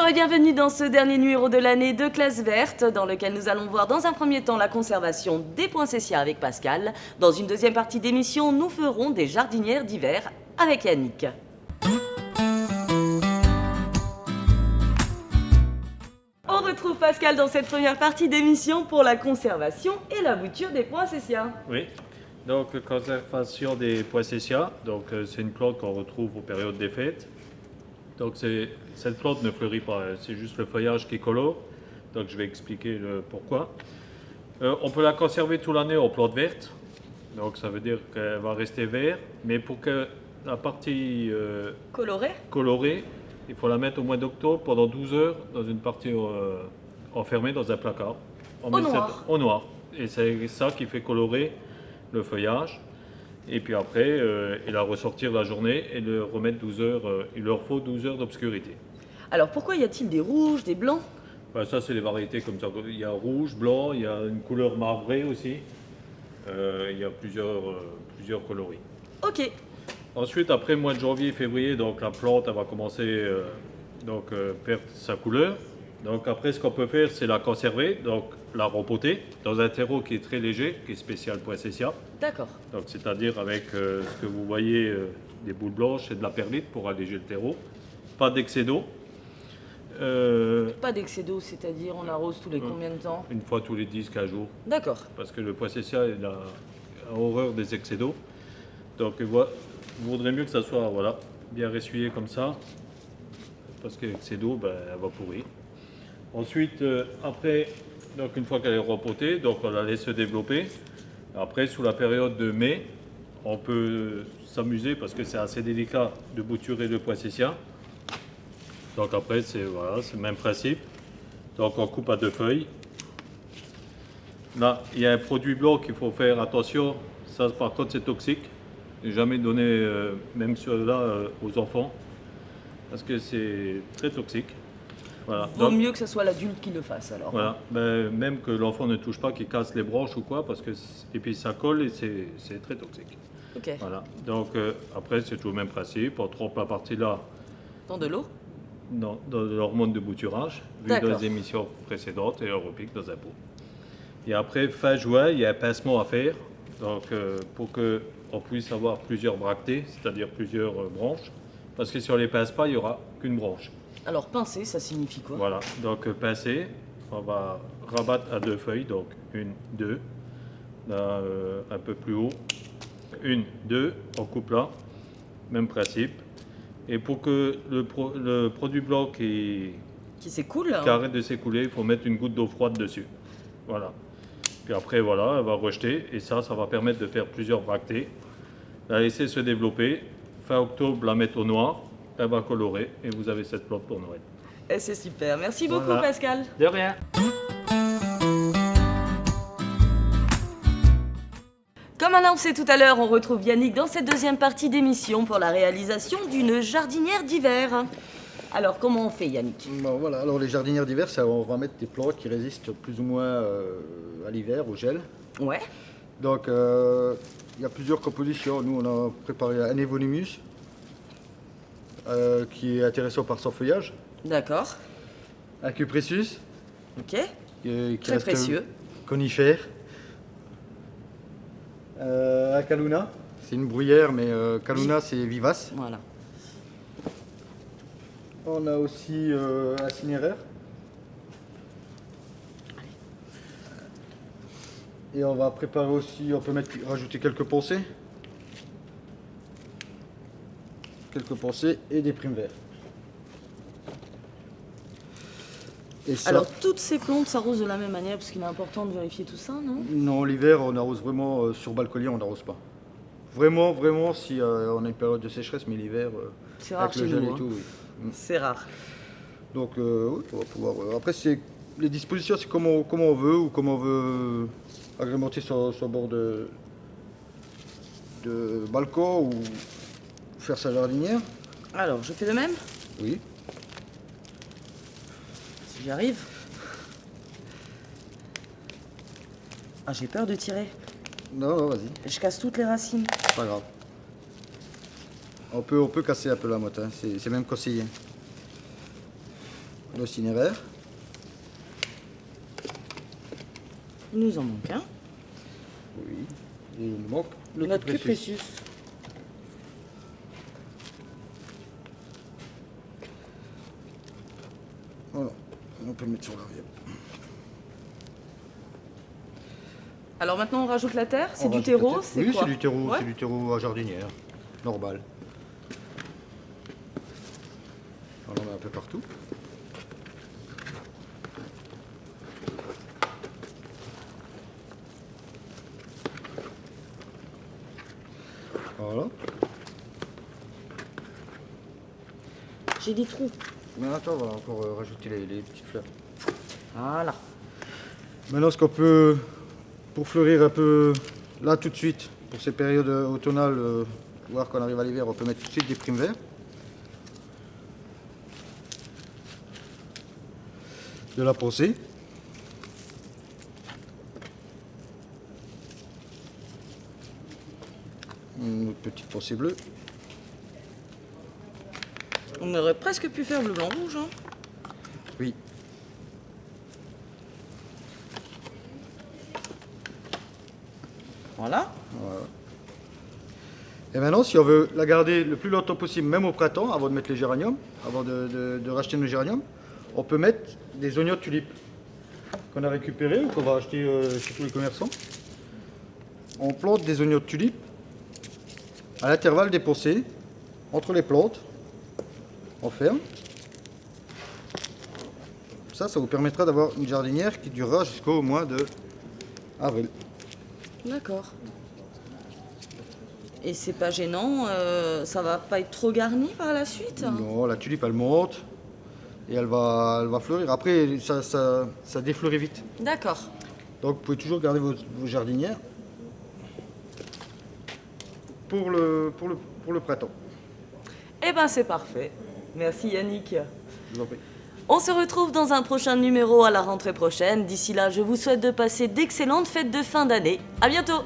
Bonjour et bienvenue dans ce dernier numéro de l'année de Classe Verte, dans lequel nous allons voir dans un premier temps la conservation des poinsettias avec Pascal. Dans une deuxième partie d'émission, nous ferons des jardinières d'hiver avec Yannick. On retrouve Pascal dans cette première partie d'émission pour la conservation et la bouture des poinsettias. Oui, donc conservation des poinsettias, donc c'est une plante qu'on retrouve aux périodes des fêtes. Donc cette plante ne fleurit pas, c'est juste le feuillage qui colore. Donc je vais expliquer le pourquoi. On peut la conserver toute l'année en plante verte. Donc ça veut dire qu'elle va rester verte, mais pour que la partie colorée, il faut la mettre au mois d'octobre pendant 12 heures dans une partie enfermée dans un placard. Au noir. Et c'est ça qui fait colorer le feuillage. Et puis après, et la ressortir la journée et le remettre 12 heures. Il leur faut 12 heures d'obscurité. Alors pourquoi y a-t-il des rouges, des blancs? Ça, c'est les variétés comme ça. Il y a rouge, blanc, il y a une couleur marbrée aussi. Il y a plusieurs coloris. Ok. Ensuite, après le mois de janvier, février, donc la plante elle va commencer perdre sa couleur. Donc après, ce qu'on peut faire, c'est la conserver, donc la repoter dans un terreau qui est très léger, qui est spécial poinsettia. D'accord. Donc c'est-à-dire avec ce que vous voyez, des boules blanches et de la perlite pour alléger le terreau. Pas d'excès d'eau. Pas d'excès d'eau, c'est-à-dire on arrose tous les combien de temps? Une fois tous les 10-15 jours. D'accord. Parce que le poinsettia il a horreur des excès d'eau. Donc il vaudrait mieux que ça soit bien ressuyé comme ça. Parce que l'excès d'eau, elle va pourrir. Ensuite, après, donc une fois qu'elle est repotée, donc on la laisse se développer. Après, sous la période de mai, on peut s'amuser parce que c'est assez délicat de bouturer le poinsettia. Donc après, c'est le même principe. Donc on coupe à 2 feuilles. Là, il y a un produit blanc qu'il faut faire attention. Ça, par contre, c'est toxique. Ne jamais donner, même ceux-là, aux enfants. Parce que c'est très toxique. Voilà. Vaut mieux que ce soit l'adulte qui le fasse alors. Voilà, même que l'enfant ne touche pas, qu'il casse les branches ou quoi, et puis ça colle et c'est très toxique. Ok. Voilà, donc après c'est tout le même principe, on trempe la partie là. Dans de l'eau? Non, dans l'hormone de bouturage, vu dans les émissions précédentes, et on repique dans un pot. Et après, fin juin, il y a un pincement à faire, donc pour qu'on puisse avoir plusieurs bractées, c'est-à-dire plusieurs branches, parce que si on ne les pince pas, il n'y aura qu'une branche. Alors pincer, ça signifie quoi? Voilà, donc pincer, on va rabattre à 2 feuilles, donc 1, 2, là un peu plus haut, 1, 2, on coupe là, même principe. Et pour que le produit blanc qui s'écoule, arrête de s'écouler, il faut mettre une goutte d'eau froide dessus. Voilà. Puis après, voilà, elle va rejeter et ça va permettre de faire plusieurs bractées. La laisser se développer, fin octobre, la mettre au noir. Elle va colorer et vous avez cette plante pour Noël. Et c'est super. Merci beaucoup Pascal. De rien. Comme annoncé tout à l'heure, on retrouve Yannick dans cette deuxième partie d'émission pour la réalisation d'une jardinière d'hiver. Alors comment on fait Yannick? Alors les jardinières d'hiver, on va mettre des plantes qui résistent plus ou moins à l'hiver, au gel. Ouais. Donc il y a plusieurs compositions. Nous on a préparé un Evonimus. Qui est intéressant par son feuillage. D'accord. Un Cupressus. Ok. Qui très précieux. Conifère. Un Calluna. C'est une bruyère, mais Calluna c'est vivace. Voilà. On a aussi un cinéraire. Et on va préparer aussi, on peut rajouter quelques pensées. Et des primes verts. Et ça, alors toutes ces plantes s'arrosent de la même manière parce qu'il est important de vérifier tout ça, non? Non, l'hiver on arrose vraiment sur balconier, on n'arrose pas. Vraiment si on a une période de sécheresse, mais l'hiver c'est rare chez nous, et tout, oui. C'est rare. Donc oui, on va pouvoir. Après les dispositions, c'est comme on veut ou comme on veut agrémenter son bord de balcon ou faire sa jardinière. Alors, je fais de même? Oui. Si j'y arrive. Ah, j'ai peur de tirer. Non, vas-y. Je casse toutes les racines. Pas grave. On peut casser un peu la motte, hein. C'est même conseillé. nos cinéraires. Il nous en manque un. Oui. Et il nous manque le Notre cul Cupressus. Voilà, on peut le mettre sur l'arrière. Alors maintenant, on rajoute la terre. C'est On du rajoute terreau, peut-être- c'est Oui, quoi? c'est du terreau, Ouais. c'est du terreau à jardinière, normal. On en met un peu partout. Voilà. J'ai des trous. Mais attends, on va encore rajouter les petites fleurs. Voilà. Maintenant, ce qu'on peut, pour fleurir un peu là tout de suite, pour ces périodes automnales, voir qu'on arrive à l'hiver, on peut mettre tout de suite des primes verts. De la pensée. Une autre petite pensée bleue. On aurait presque pu faire bleu, blanc, rouge. Hein. Oui. Voilà. Voilà. Et maintenant, si on veut la garder le plus longtemps possible, même au printemps, avant de mettre les géraniums, avant de racheter nos géraniums, on peut mettre des oignons de tulipes qu'on a récupérés ou qu'on va acheter chez tous les commerçants. On plante des oignons de tulipes à l'intervalle des pensées, entre les plantes. On ferme. Ça vous permettra d'avoir une jardinière qui durera jusqu'au mois de avril. D'accord. Et c'est pas gênant, ça va pas être trop garni par la suite? Non, la tulipe elle monte et elle va fleurir. Après, ça défleurit vite. D'accord. Donc vous pouvez toujours garder vos jardinières pour le printemps. Eh ben c'est parfait. Merci Yannick. Je vous en prie. On se retrouve dans un prochain numéro à la rentrée prochaine. D'ici là, je vous souhaite de passer d'excellentes fêtes de fin d'année. À bientôt!